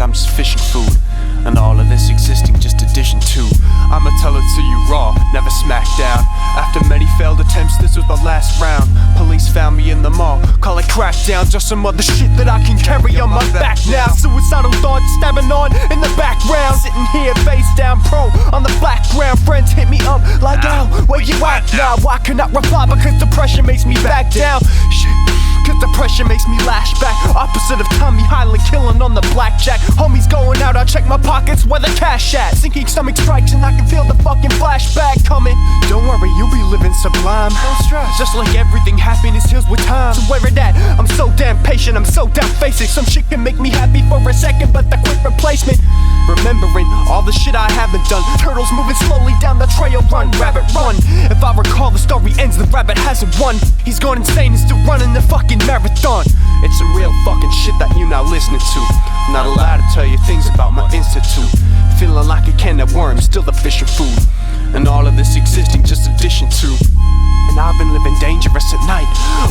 I'm just fishing food, and all of this existing just addition to. I'ma tell it to you raw, never smacked down. After many failed attempts, this was the last round. Police found me in the mall, call it crackdown. Just some other shit that I can carry on my back now. Suicidal thoughts stabbing on in the background. Sitting here face down pro on the background. Friends hit me up like, "Ow, where you at now?" I cannot reply because depression makes me back down. Shit. Cause depression makes me lash back. Opposite of Tommy Highland killing on the blackjack. Homies going out, I check my pockets where the cash at. Sinking stomach strikes and I can feel the fucking flashback coming. Don't worry, you'll be living sublime. No stress, just like everything, happiness heals with time. So where it at? I'm so damn patient, I'm so damn basic. Some shit can make me happy for a second, but the quick replacement. Remembering all the shit I haven't done. Turtles moving slowly down the trail, run, rabbit, run. If I recall, the story ends, the rabbit hasn't won. He's gone insane and still running the fucking marathon. It's some real fucking shit that you not listening to. Not allowed to tell you things about my institute. Feeling like a can of worms, still the fishing food. And all of this existing just addition to. And I've been living dangerous at night,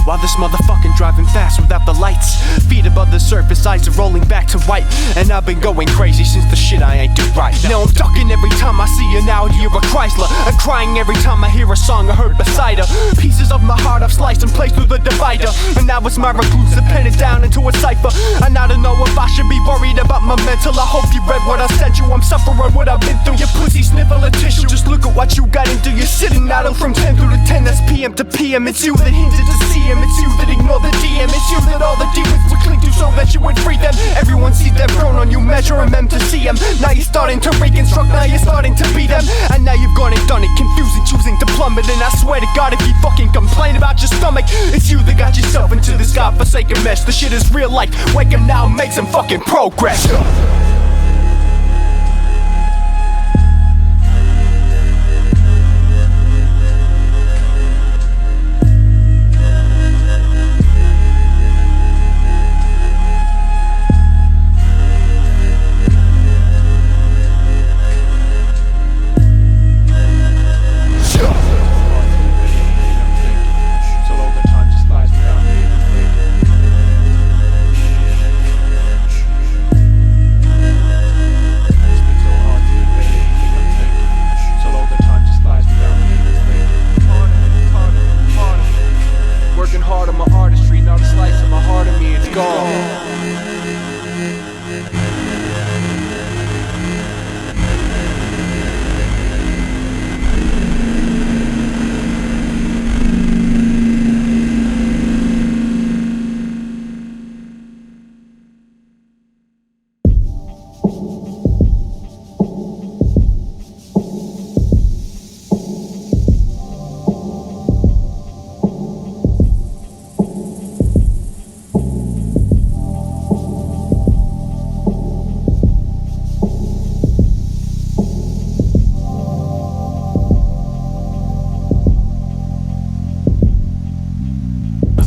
while this motherfucking driving fast without the lights. Feet above the surface, eyes are rolling back to white. And I've been going crazy since the shit I ain't do right. Now I'm ducking every time I see an Audi or a Chrysler, and crying every time I hear a song I heard beside her. Pieces of my heart I've sliced and placed through the divider. And now it's my recluse to pen it down into a cipher. And I don't know if I should be worried about my mental. I hope you read what I sent you. I'm suffering what I've been through. Your pussy sniffle a tissue. Just look at what you got into. You're sitting idle from 10 through to 10. That's PM to PM. It's you that hinted to see him. It's you that ignore the DM. It's you that all the demons would cling to so that you would free them. Everyone sees them thrown on you, measuring them to see them. Now you're starting to reconstruct, now you're starting to be them. And now you've gone and done it, confusing, choosing to plummet. And I swear to God, if you fucking complain about your stomach, it's you that got yourself into this godforsaken mess. The shit is real life, wake up now and make some fucking progress.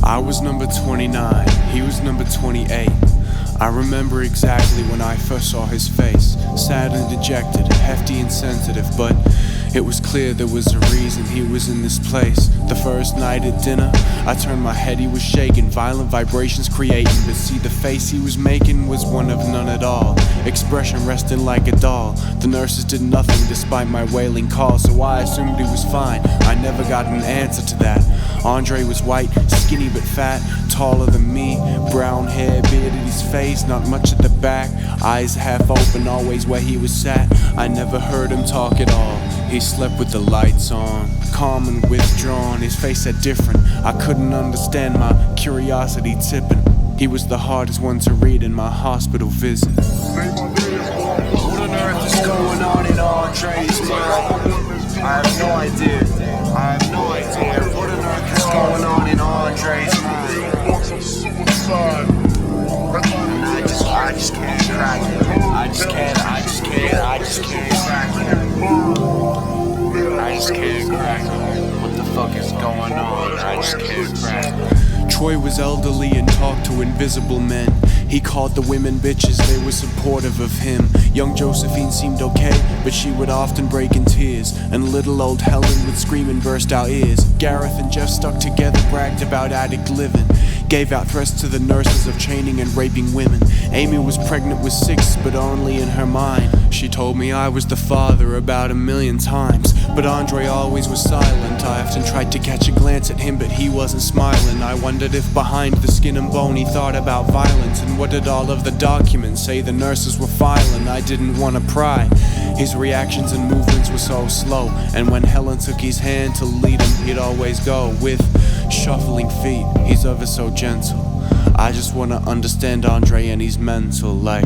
I was number 29, he was number 28. I remember exactly when I first saw his face. Sad and dejected, hefty and sensitive, but it was clear there was a reason he was in this place. The first night at dinner, I turned my head, he was shaking, violent vibrations creating. But see, the face he was making was one of none at all. Expression resting like a doll. The nurses did nothing despite my wailing call, so I assumed he was fine. I never got an answer to that. Andre was white, skinny but fat, taller than me, brown hair, beard at his face, not much at the back, eyes half open, always where he was sat. I never heard him talk at all. He slept with the lights on, calm and withdrawn, his face said different. I couldn't understand, my curiosity tipping. He was the hardest one to read in my hospital visit. What on earth is going on in Andre's mind? I have no idea. I have no idea. What on earth is going on in Andre's mind? I just can't crack it. I just can't crack it. I just can't crack it. What the fuck is going on? I just can't crack it. Troy was elderly and talked to invisible men. He called the women bitches, they were supportive of him. Young Josephine seemed okay, but she would often break in tears. And little old Helen would scream and burst our ears. Gareth and Jeff stuck together, bragged about addict living. Gave out threats to the nurses of chaining and raping women. Amy was pregnant with 6, but only in her mind. She told me I was the father about 1,000,000 times, but Andre always was silent. I often tried to catch a glance at him, but he wasn't smiling. I wondered if behind the skin and bone he thought about violence. And what did all of the documents say the nurses were filing? I didn't want to pry. His reactions and movements were so slow, and when Helen took his hand to lead him, he'd always go with shuffling feet. He's ever so gentle. I just wanna understand Andre and he's mental, like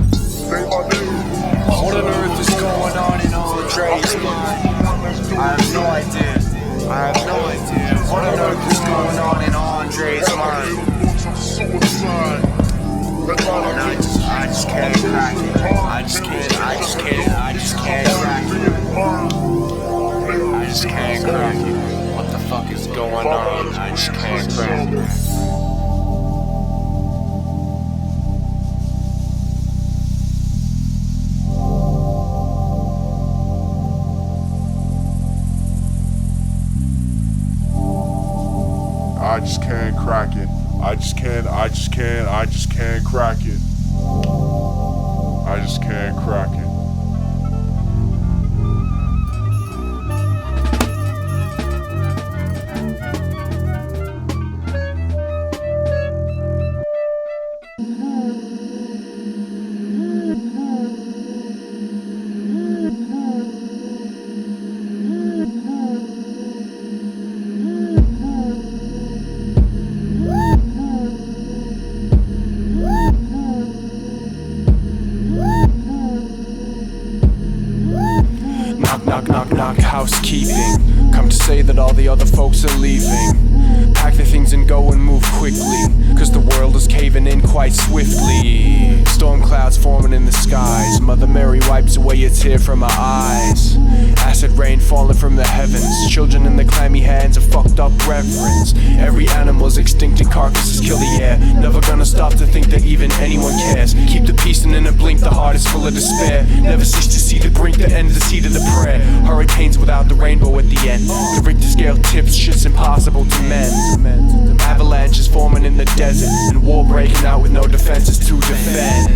What on earth is going on in Andre's mind? I have no idea. I have no idea. What on earth is going on in Andre's mind? And I just can't crack it. I just can't crack it. I just can't crack it. What the fuck is going on? I just can't crack it. I just can't crack it. I just can't crack it. I just can't crack it. Knock, housekeeping. Come to say that all the other folks are leaving. Pack their things and go and move quickly, cause the world is caving in quite swiftly. Storm clouds forming in the skies. Mother Mary wipes away a tear from her eyes. Acid rain falling from the heavens. Children in their clammy hands of fucked up reverence. Every animal's extinct and carcasses kill the air. Never gonna stop to think that even anyone cares. Keep the peace and in a blink the heart is full of despair. Never cease to see the brink that ends the seed of the prayer. Hurricanes without the rainbow at the end. The Richter scale tips, shit's impossible to mend. Avalanches forming in the desert, and war breaking out with no defenses to defend.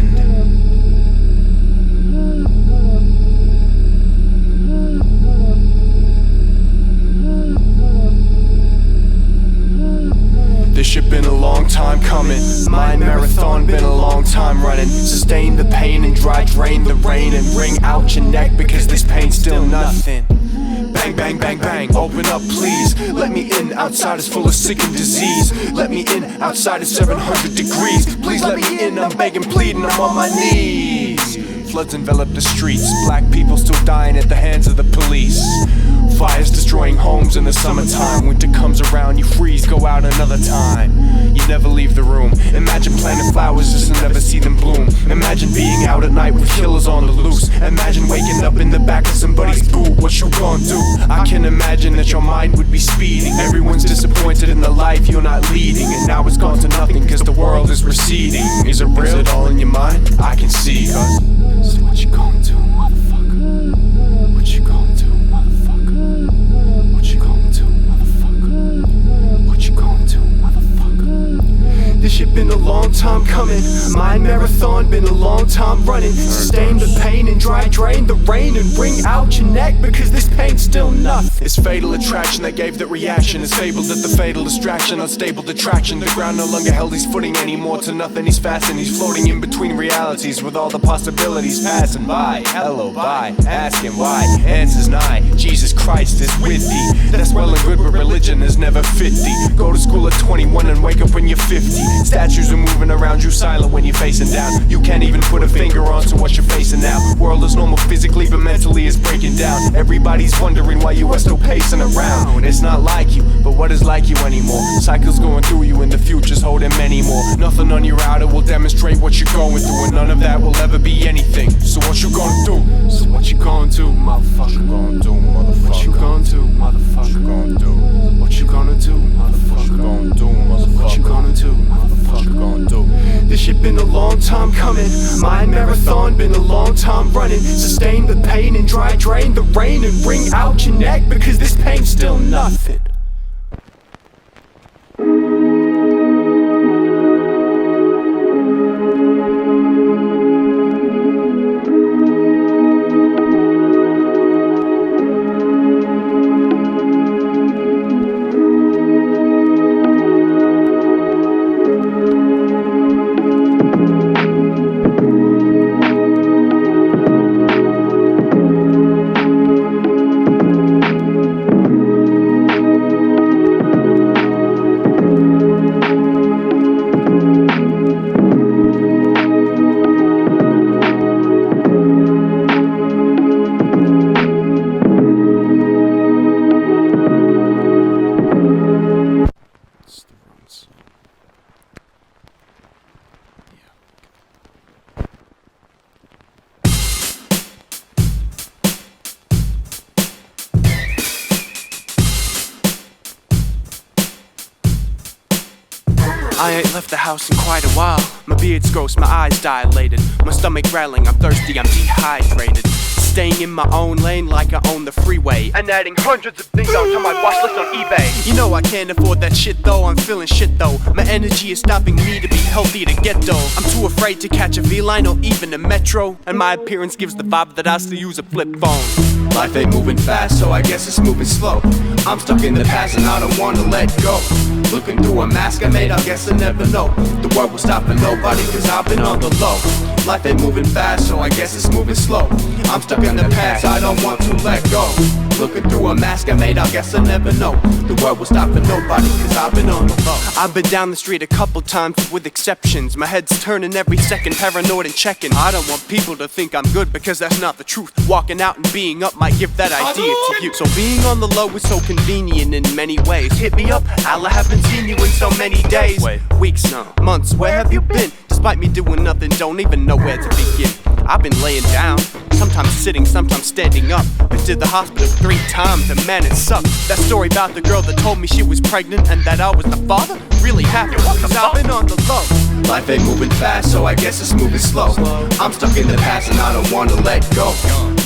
This shit been a long time coming. My marathon been a long time running. Sustain the pain and dry drain the rain and wring out your neck because this pain's still nothing. Bang, bang, bang, bang, open up please. Let me in, outside is full of sick and disease. Let me in, outside is 700 degrees. Please let me in, I'm begging, pleading, I'm on my knees. Floods envelop the streets. Black people still dying at the hands of the police. Fires destroying homes in the summertime. Winter comes around, you freeze, go out another time. You never leave the room. Imagine planting flowers just to never see them bloom. Imagine being out at night with killers on the loose. Imagine waking up in the back of somebody's boob. What you gonna do? I can imagine that your mind would be speeding. Everyone's disappointed in the life you're not leading, and now it's gone to nothing cause the world is receding. Is it real? Is it all in your mind? I can see cause. So what you gonna do, motherfucker? What you gonna do, motherfucker? What you gonna do, motherfucker? What you gonna do, motherfucker? This shit been a long time coming. My marathon been a long time running. Sustain the pain and dry drain the rain and wring out your neck because this pain's still nothing. It's fatal attraction that gave that reaction. It's fabled that the fatal distraction, unstable detraction. The ground no longer held his footing anymore to nothing. He's fasting, he's floating in between realities with all the possibilities passing by. Hello, bye, asking why, answers nigh. Jesus Christ is with thee. That's well and good, but religion is never 50. Go to school at 21 and wake up when you're 50. Statues are moving around you silent when you're facing down. You can't even put a finger onto what you're facing now. World is normal physically, but mentally is breaking down. Everybody's wondering why you are still pacing around. It's not like you, but what is like you anymore? Cycles going through you and the future's holding many more. Nothing on your outer will demonstrate what you're going through, and none of that will ever be anything. So what you gonna do? So what you gonna do, motherfucker? Gonna do, motherfucker? What you gonna do, motherfucker? Gonna do. What you gonna do, motherfucker? Gonna do, motherfucker? What you gonna do, motherfucker? Gonna do. This shit been a long time coming. My marathon been a long time running. Sustain the pain and dry drain the rain and wring out your neck because this pain's still nothing. I ain't left the house in quite a while. My beard's gross, my eyes dilated, my stomach rattling, I'm thirsty, I'm dehydrated. Staying in my own lane like I own the freeway, and adding hundreds of things onto my watch list on eBay. You know I can't afford that shit though, I'm feeling shit though. My energy is stopping me to be healthy to get though. I'm too afraid to catch a V-line or even a metro, and my appearance gives the vibe that I still use a flip phone. Life ain't moving fast, so I guess it's moving slow. I'm stuck in the past and I don't wanna let go. Looking through a mask I made, I guess I never know. The world will stop for nobody, cause I've been on the low. Life ain't moving fast, so I guess it's moving slow. I'm stuck in the past, I don't want to let go. Looking through a mask I made, I guess I never know. The world will stop for nobody, cause I've been on the low. I've been down the street a couple times with exceptions. My head's turning every second, paranoid and checking. I don't want people to think I'm good, because that's not the truth. Walking out and being up might give that idea to you. So being on the low is so convenient in many ways. Hit me up, Al, I haven't seen you in so many days. Weeks, months, where have you been? Despite me doing nothing, don't even know where to begin. I've been laying down, sometimes sitting, sometimes standing up. Been to the hospital 3 times and man it sucked. That story about the girl that told me she was pregnant and that I was the father really happened, cause I've been on the low. Life ain't moving fast, so I guess it's moving slow. I'm stuck in the past and I don't wanna let go.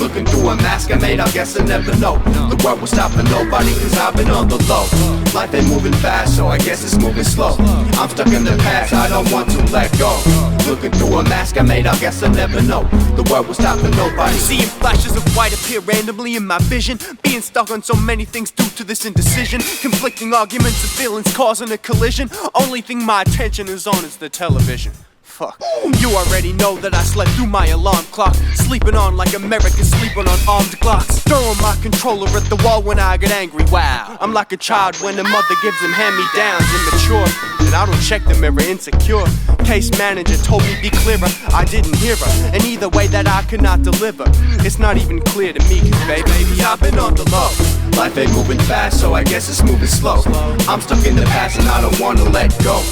Looking through a mask I made, I guess I never know. The world will stop for nobody, cause I've been on the low. Life ain't moving fast, so I guess it's moving slow. I'm stuck in the past, I don't want to let go. Looking through a mask I made, I guess I never know. The world will stop for nobody. Seeing flashes of white appear randomly in my vision. Being stuck on so many things due to this indecision. Conflicting arguments and feelings causing a collision. Only thing my attention is on is the television. Fuck. You already know that I slept through my alarm clock. Sleeping on like Americans sleeping on armed Glocks. Throwing my controller at the wall when I get angry, wow. I'm like a child when a mother gives him hand-me-downs. Immature, and I don't check the mirror, insecure. Case manager told me be clearer, I didn't hear her. And either way that I could not deliver, it's not even clear to me, cause baby, I've been on the low. Life ain't moving fast, so I guess it's moving slow. I'm stuck in the past and I don't wanna let go.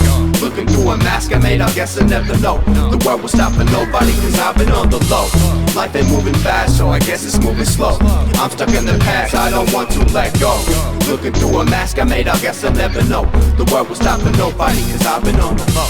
Looking through a mask I made, I guess I never know. The world will stop for nobody, cause I've been on the low. Life ain't moving fast, so I guess it's moving slow. I'm stuck in the past, I don't want to let go. Looking through a mask I made, I guess I never know. The world will stop for nobody, cause I've been on the low.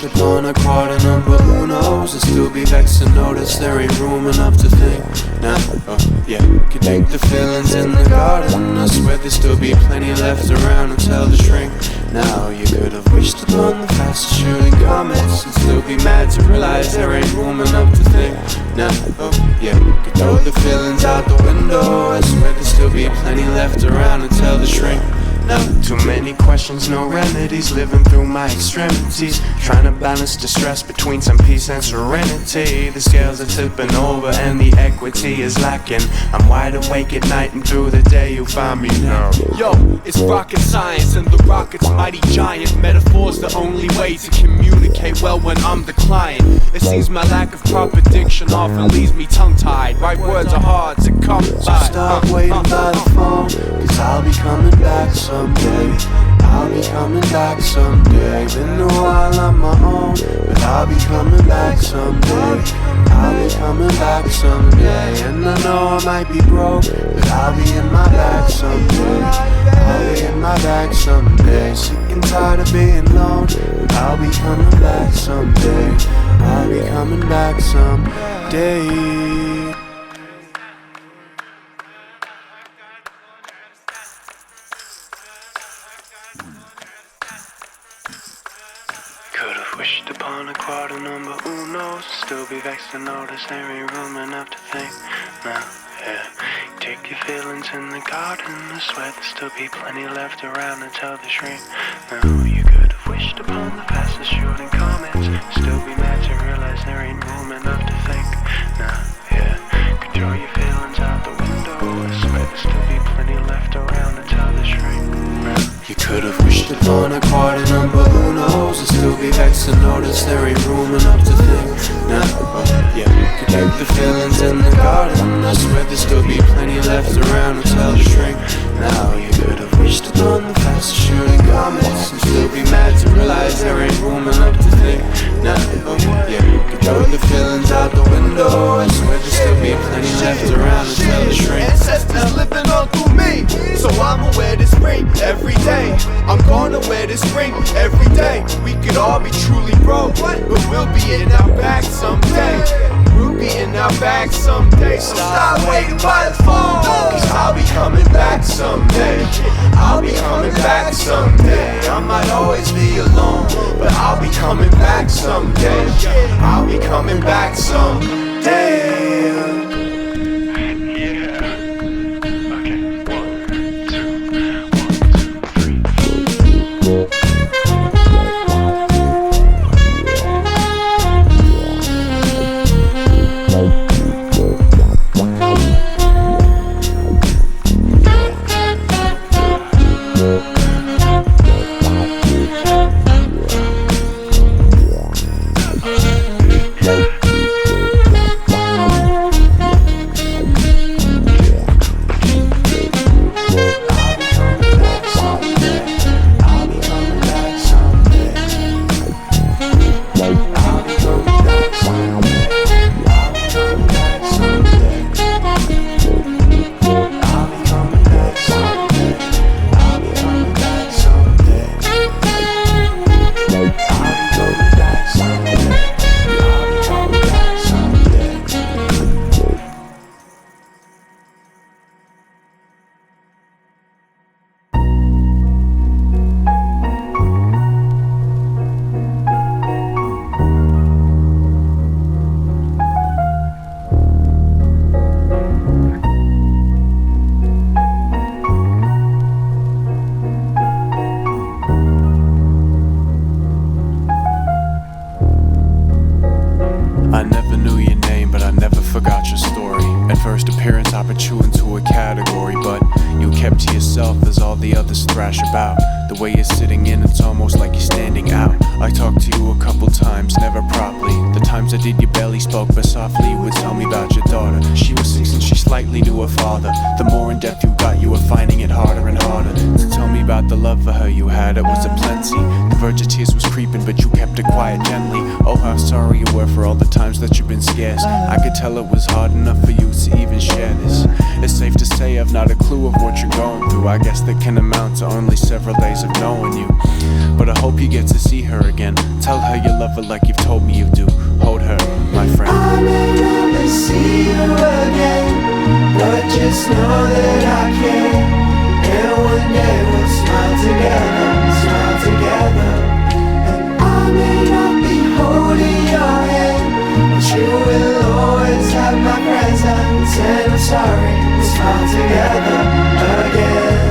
Upon a quarter number, who knows? And still be vexed to notice there ain't room enough to think. Now, could take the feelings in the garden. I swear there'd still be plenty left around until the shrink. Now you could have wished upon the fastest shooting comets and still be mad to realize there ain't room enough to think. Now, could throw the feelings out the window. I swear there'd still be plenty left around until the shrink. Now, too many questions, no remedies. Living through my extremities, trying to balance the stress between some peace and serenity. The scales are tipping over and the equity is lacking. I'm wide awake at night and through the day you find me now. Yo, it's rocket science and the rocket's mighty giant. Metaphor's the only way to communicate well when I'm the client. It seems my lack of proper diction often leaves me tongue-tied. Right words are hard to come by. So stop waiting by the phone, cause I'll be coming back someday. I'll be coming back someday. Been a while on my own, but I'll be coming back someday. I'll be coming back someday. And I know I might be broke, but I'll be in my bag someday. I'll be in my bag someday. Sick and tired of being alone, but I'll be coming back someday. I'll be coming back someday. Could've wished upon a quarter number, who knows? Still be vexed to notice there ain't room enough to think. Now, take your feelings in the garden. I swear there'll still be plenty left around until they shrink. Now, you could've wished upon the fastest shooting comets. Still be mad to realize there ain't room enough to think. Now, could throw your feelings out the window. Every day we could all be truly broke, but we'll be in our bag someday. We'll be in our bag someday. So stop waiting by the phone, cause I'll be coming back someday. I'll be coming back someday. I might always be alone, but I'll be coming back someday. I'll be coming back someday. About the way you're sitting in, it's almost like you're standing out. I talked to you a couple times, never properly. The times I did, you barely spoke, but softly you would tell me about your daughter. She was 6 and she slightly knew her father. The more in depth you got, you were finding it harder and harder to tell me about the love for her you had. It was a plenty. The verge of tears was creeping, but you kept it quiet gently. Oh, how sorry you were for all the times that you've been scarce. I could tell it was hard enough for you to even share this. It's safe to say I've not a clue of what you're going through. I guess that can amount to only several days of knowing you. But I hope you get to see her again. Tell her you love her like you've told me you do. Hold her, my friend. I may never see you again, but just know that I can. And one day we'll smile together. And I may not be holding your hand, but you will always have my presence. And I'm sorry, we'll smile together again.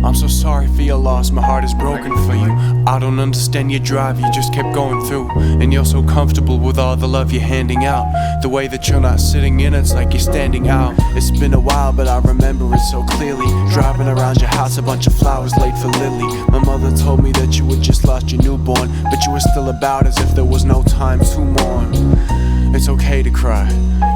I'm so sorry for your loss, my heart is broken for you. I don't understand your drive, you just kept going through. And you're so comfortable with all the love you're handing out. The way that you're not sitting in, it's like you're standing out. It's been a while, but I remember it so clearly. Driving around your house, a bunch of flowers laid for Lily. My mother told me that you had just lost your newborn, but you were still about as if there was no time to mourn. It's okay to cry,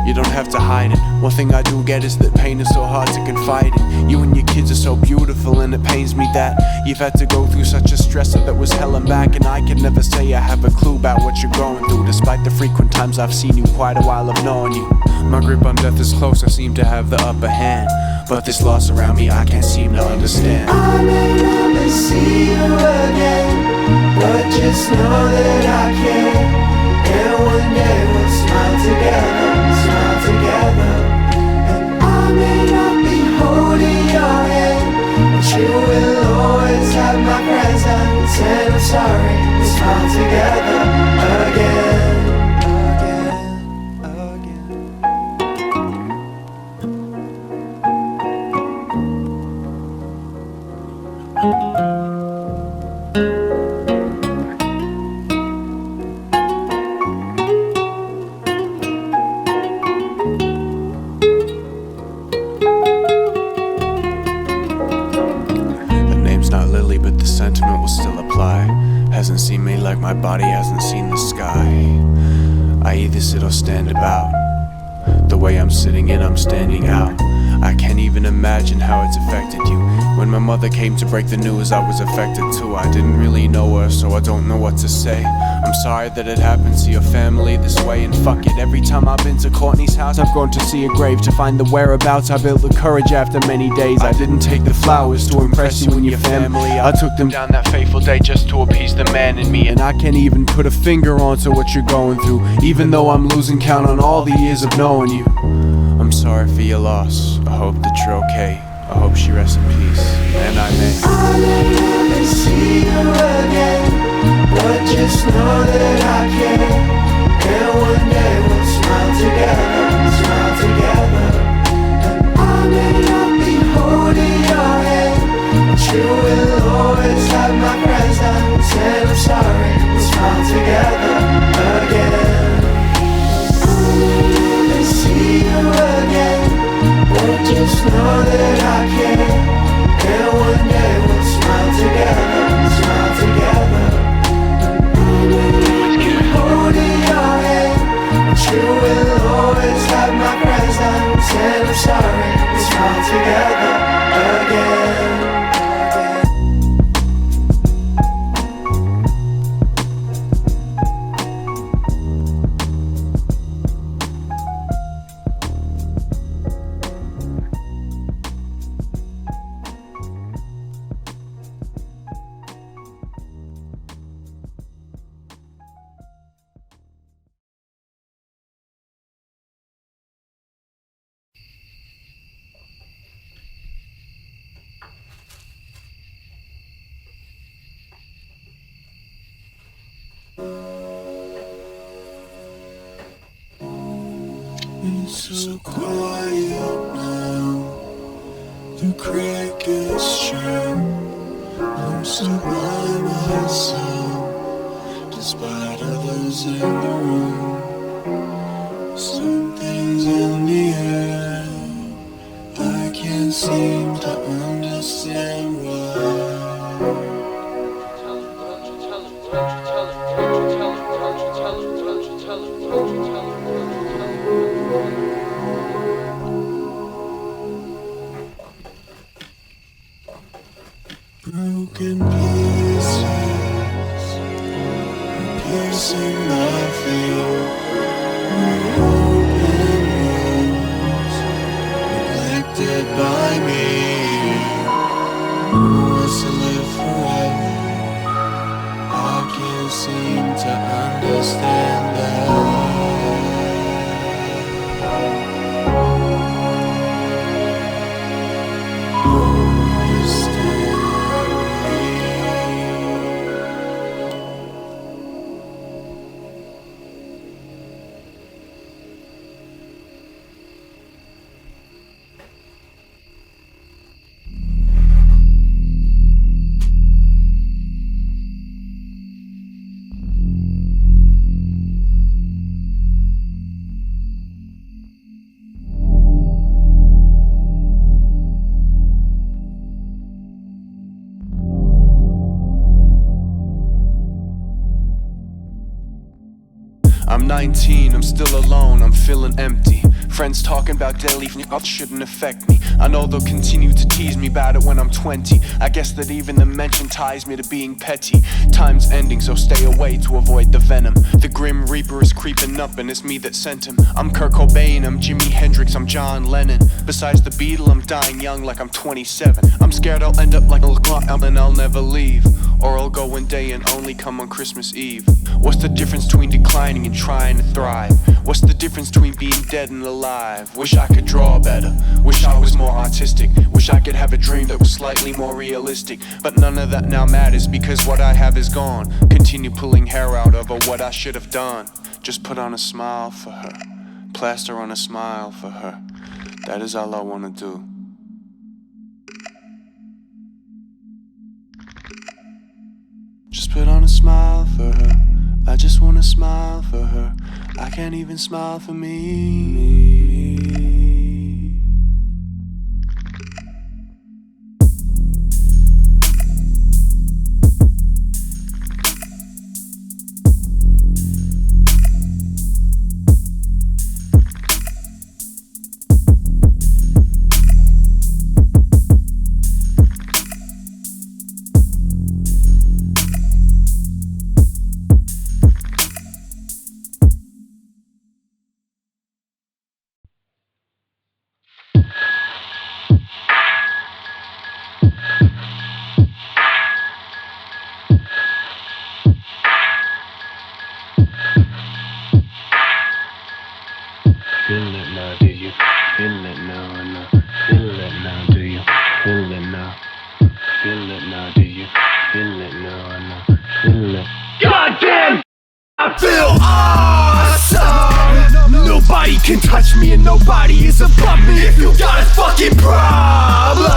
you don't have to hide it. One thing I do get is that pain is so hard to confide in. You and your kids are so beautiful, and it pains me that you've had to go through such a stressor that was hell and back. And I can never say I have a clue about what you're going through, despite the frequent times I've seen you, quite a while of knowing you. My grip on death is close, I seem to have the upper hand, but this loss around me I can't seem to understand. I may never see you again, but just know that I can. And one day we'll smile together. And I may not be holding your hand, but you will always have my presence. And I'm sorry, we'll smile together again. Hasn't seen me like my body hasn't seen the sky. I either sit or stand about. The way I'm sitting in, I'm standing out. I can't even imagine how it's affected you. When my mother came to break the news, I was affected too. I didn't really know her, so I don't know what to say. I'm sorry that it happened to your family this way, and fuck it, every time I've been to Courtney's house, I've gone to see a grave to find the whereabouts. I built the courage after many days. I didn't take the flowers to impress you and your family. I took them down that fateful day just to appease the man in me, and I can't even put a finger onto what you're going through, even though I'm losing count on all the years of knowing you. I'm sorry for your loss. I hope that you're okay. I hope she rests in peace, and I may never see you again, but just know that I care. And one day we'll smile together, and I may not be holding your hand, but you will always have my presence. And I'm sorry, we'll smile together again. I'll never see you again, but just know that I care. And one day we'll smile together, holding your hand, but you will always have my presence. And I'm sorry, we'll smile together again. It's so quiet now, the crickets chirp. I'm still by myself, despite others in the room. Something's in the air, I can't seem to understand why. Broken pieces, piercing my feet. Open wounds, neglected by me. Who wants to live forever? I can't seem to understand that. I'm 19, I'm still alone, I'm feeling empty. Friends talking about dead leaving off shouldn't affect me. I know they'll continue to tease me about it when I'm 20. I guess that even the mention ties me to being petty. Time's ending, so stay away to avoid the venom. The Grim Reaper is creeping up and it's me that sent him. I'm Kurt Cobain, I'm Jimi Hendrix, I'm John Lennon. Besides the Beatle, I'm dying young like I'm 27. I'm scared I'll end up like a clown and I'll never leave. Or I'll go one day and only come on Christmas Eve. What's the difference between declining and trying to thrive? What's the difference between being dead and alive? Wish I could draw better, wish I was more artistic. Wish I could have a dream that was slightly more realistic. But none of that now matters because what I have is gone. Continue pulling hair out over what I should have done. Just put on a smile for her, plaster on a smile for her. That is all I wanna do. Just put on a smile for her. I just wanna smile for her. I can't even smile for me. Goddamn, I feel awesome. Nobody can touch me and nobody is above me. If you got a fucking problem,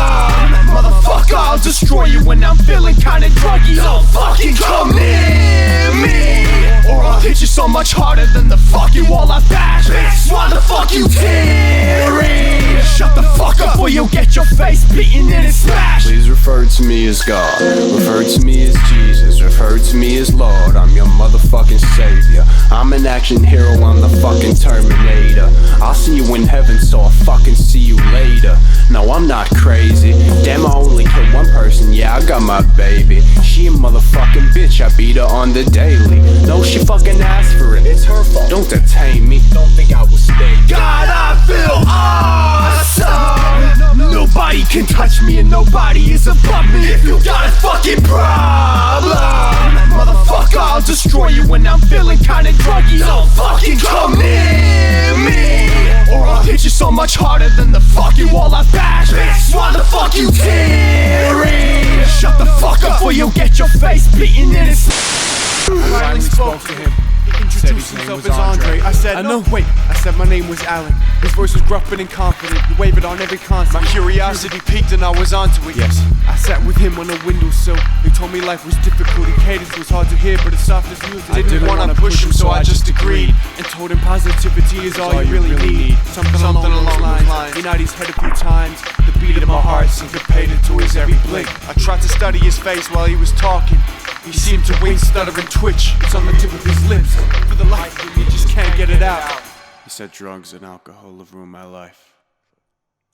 motherfucker, I'll destroy you when I'm feeling kinda druggy. So fucking come near me, or I'll hit you so much harder than the fucking wall I bash. Bitch, why the fuck you tearing? Shut the fuck up or you'll get your face beaten in and smashed. Please refer to me as God, refer to me as Jesus, refer to me as Lord. I'm your motherfucking savior. I'm an action hero, I'm the fucking Terminator. I'll see you in heaven, so I'll fucking see you later. No, I'm not crazy. Damn, I only killed one person, yeah, I got my baby. She a motherfucking bitch, I beat her on the daily. No, she fucking asked for it, it's her fault. Don't detain me, don't think I will stay. God, I feel awesome. Nobody can touch me and nobody is above me. If you got a fucking problem, motherfucker, I'll destroy you when I'm feeling kinda druggy. So fucking come near me, or I'll hit you so much harder than the fucking wall I bash. Bitch, why the fuck you tearing? Shut the fuck up or you'll get your face beaten in his. I finally spoke to him. He introduced himself as Andre. I said, no, wait. I said my name was Alan. His voice was gruff and confident. He wavered on every consonant. My curiosity peaked and I was onto it. Yes. I sat with him on a windowsill. He told me life was difficult. His cadence was hard to hear, but it's soft as music. I didn't wanna push him, so I just agreed. And told him positivity is all you really need. Something along those lines. He nodded his head a few times. The beat of my heart syncopated to his every blink. I tried to study his face while he was talking. He seemed to wink, stutter, and twitch. It's on the tip of his lips. For the life of me, just can't get it out. He said drugs and alcohol have ruined my life.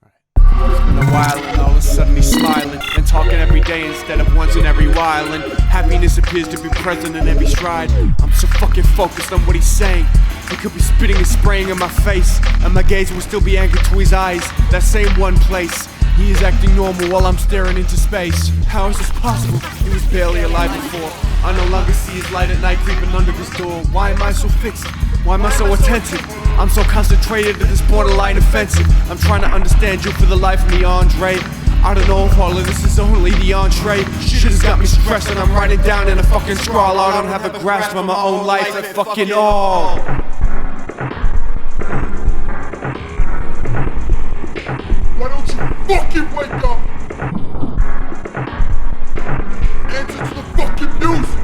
It's been a while and all of a sudden he's smiling and talking every day instead of once in every while. And happiness appears to be present in every stride. I'm so fucking focused on what he's saying. He could be spitting and spraying in my face, and my gaze will still be anchored to his eyes, that same one place. He is acting normal while I'm staring into space. How is this possible? He was barely alive before. I no longer see his light at night creeping under his door. Why am I so fixed? Why am I so attentive? I'm so concentrated that it's borderline offensive. I'm trying to understand you for the life of me, Andre. I don't know if all of this is only the entree. Shit has got me stressed and I'm writing down in a fucking scrawl. I don't have a grasp on my own life at fucking all. Why don't you fucking wake up? Answer to the fucking music.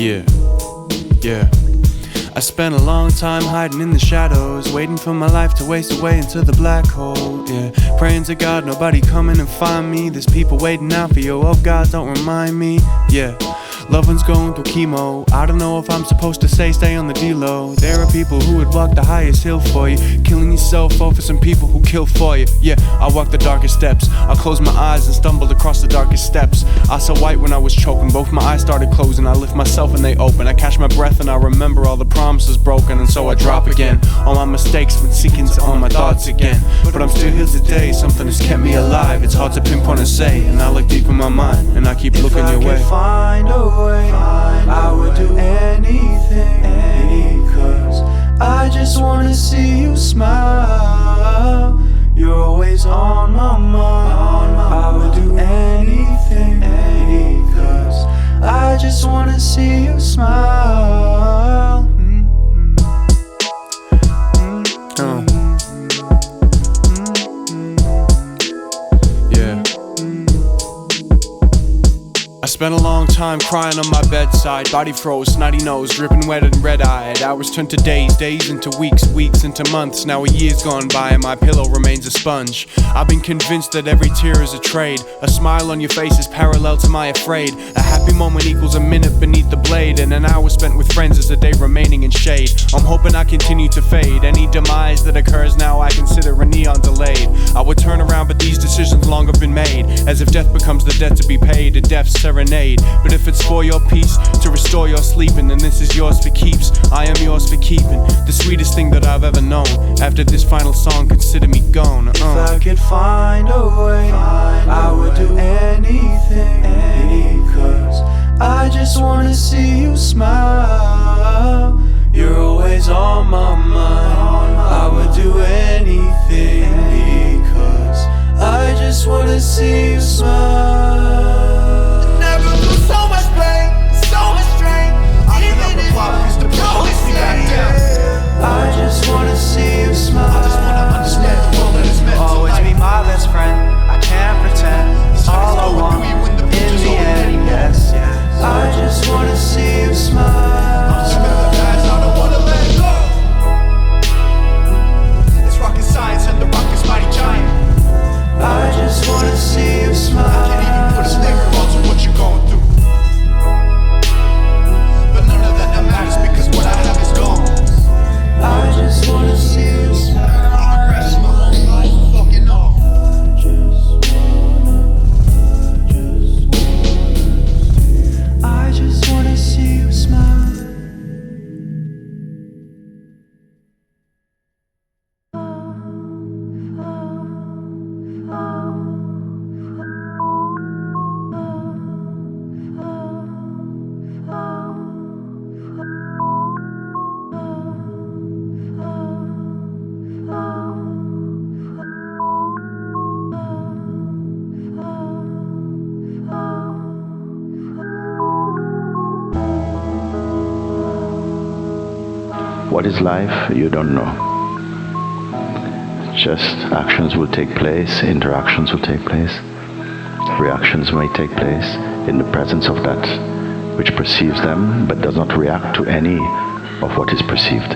Yeah. I spent a long time hiding in the shadows, waiting for my life to waste away into the black hole, yeah. Praying to God, nobody coming and find me. There's people waiting out for you, oh God, don't remind me, yeah. Loved ones going through chemo. I don't know if I'm supposed to say stay on the D-low. There are people who would walk the highest hill for you, killing yourself over some people who kill for you. Yeah, I walked the darkest steps. I closed my eyes and stumbled across the darkest steps. I saw white when I was choking. Both my eyes started closing. I lift myself and they open. I catch my breath and I remember all the promises broken, and so I drop again. All my mistakes when seeking's on my thoughts again. But I'm still here today. Something has kept me alive. It's hard to pinpoint and say, and I look deep in my mind and I keep looking your way. Find a way, I would do anything, cause I just wanna see you smile. You're always on my mind. I would do anything, cause I just wanna see you smile. I spent a long time crying on my bedside. Body froze, snotty nose, dripping wet and red-eyed. Hours turned to days, days into weeks, weeks into months. Now a year's gone by and my pillow remains a sponge. I've been convinced that every tear is a trade. A smile on your face is parallel to my afraid. A happy moment equals a minute beneath the blade, and an hour spent with friends is a day remaining in shade. I'm hoping I continue to fade. Any demise that occurs now I consider a neon delayed. I would turn around, but these decisions long have been made. As if death becomes the debt to be paid, a death serenade. But if it's for your peace, to restore your sleeping, then this is yours for keeps. I am yours for keeping. The sweetest thing that I've ever known. After this final song, consider me gone. If I could find a way, I would do anything, cause I just wanna see you smile. You're always on my mind. I would do anything, cause I just wanna see you smile. So much pain, so much strain. Even if the police me back down. I just wanna see you smile. I just wanna understand the world that is meant to always be my best friend. I can't pretend it's all I want. In the end, yes. I just wanna see you smile. I'm sick of the past, I don't wanna let go. It's rocket science and the rock is mighty giant. I just wanna see you smile. I can't even put a sticker onto what you're going through. Because what I have is gone. I just wanna see you smile. Rest my whole life fucking off. I just wanna see you smile. What is life? You don't know. Just actions will take place, interactions will take place, reactions may take place in the presence of that which perceives them but does not react to any of what is perceived.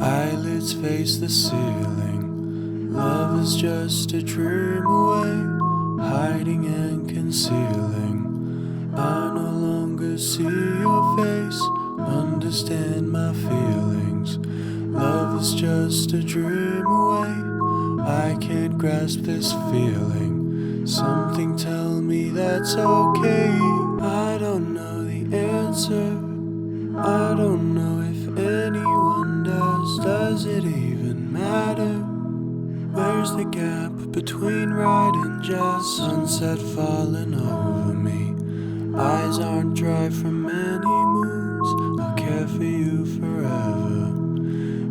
Eyelids face the ceiling. Love is just a dream away, hiding and concealing. I no longer see your face, understand my feelings. Love is just a dream away, I can't grasp this feeling. Something tell me that's okay. I don't know the answer, I don't know if anyone does. Does it even matter? Where's the gap between right and just? Sunset falling over me. Eyes aren't dry from many moons. I'll care for you forever.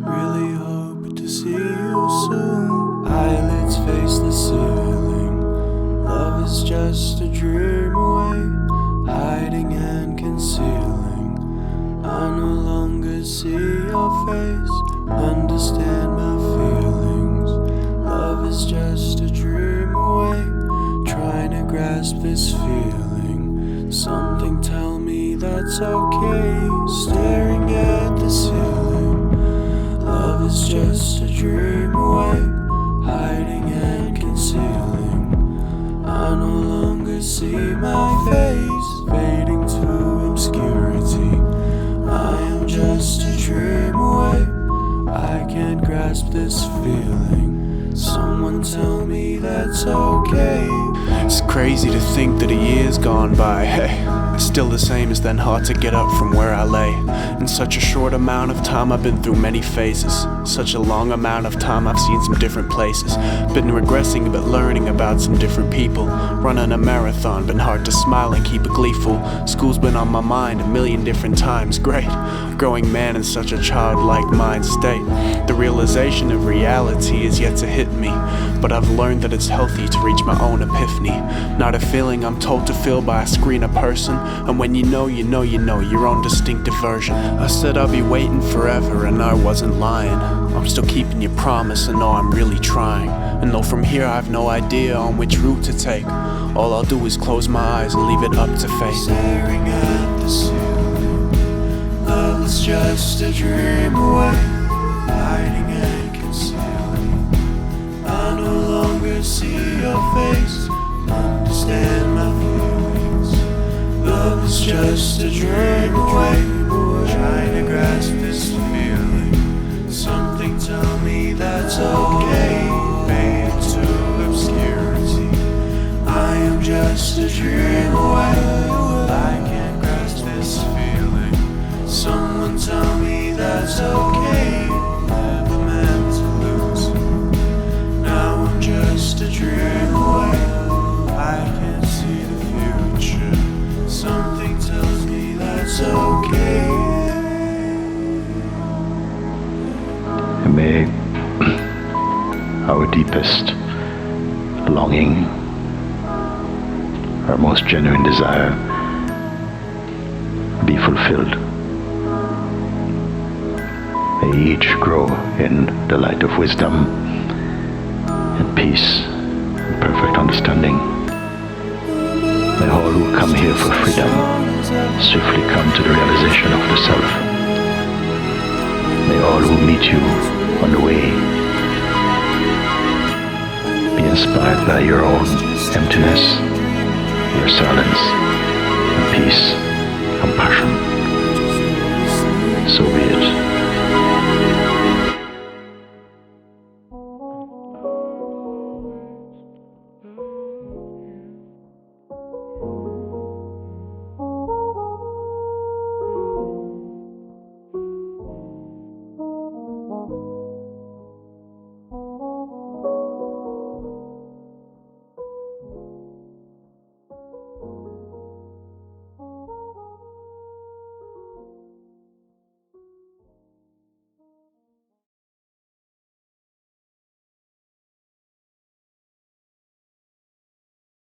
Really hope to see you soon. Eyelids face the ceiling. Love is just a dream away, hiding and concealing. I no longer see your face, understand my feelings. Love is just a dream away, trying to grab grasp this feeling. Something tell me that's okay. Staring at the ceiling. Love is just a dream away, hiding and concealing. I no longer see my face, fading to obscurity. I am just a dream away, I can't grasp this feeling. Someone tell me that's okay. It's crazy to think that a year's gone by, hey. Still the same as then, hard to get up from where I lay. In such a short amount of time I've been through many phases. Such a long amount of time I've seen some different places. Been regressing but learning about some different people. Running a marathon, been hard to smile and keep it gleeful. School's been on my mind a million different times, great. Growing man in such a childlike mind state. The realization of reality is yet to hit me, but I've learned that it's healthy to reach my own epiphany. Not a feeling I'm told to feel by a screen or person. And when you know your own distinctive version. I said I'd be waiting forever and I wasn't lying. I'm still keeping your promise and know I'm really trying. And though from here I've no idea on which route to take, all I'll do is close my eyes and leave it up to fate. Staring at the ceiling. Love is just a dream away, hiding and concealing. I no longer see your face, understand my feelings. Love is just a dream away, trying to grasp this feeling. Something tell me that's okay, fade to obscurity. I am just a dream away, I can't grasp this feeling. Someone tell me that's okay, never meant to lose. Now I'm just a dream away, I can't see the future. Something tells me that's okay. May our deepest longing, our most genuine desire be fulfilled. May each grow in the light of wisdom and peace and perfect understanding. May all who come here for freedom swiftly come to the realization of the self. May all who meet you on the way be inspired by your own emptiness, your silence, and peace, compassion. So be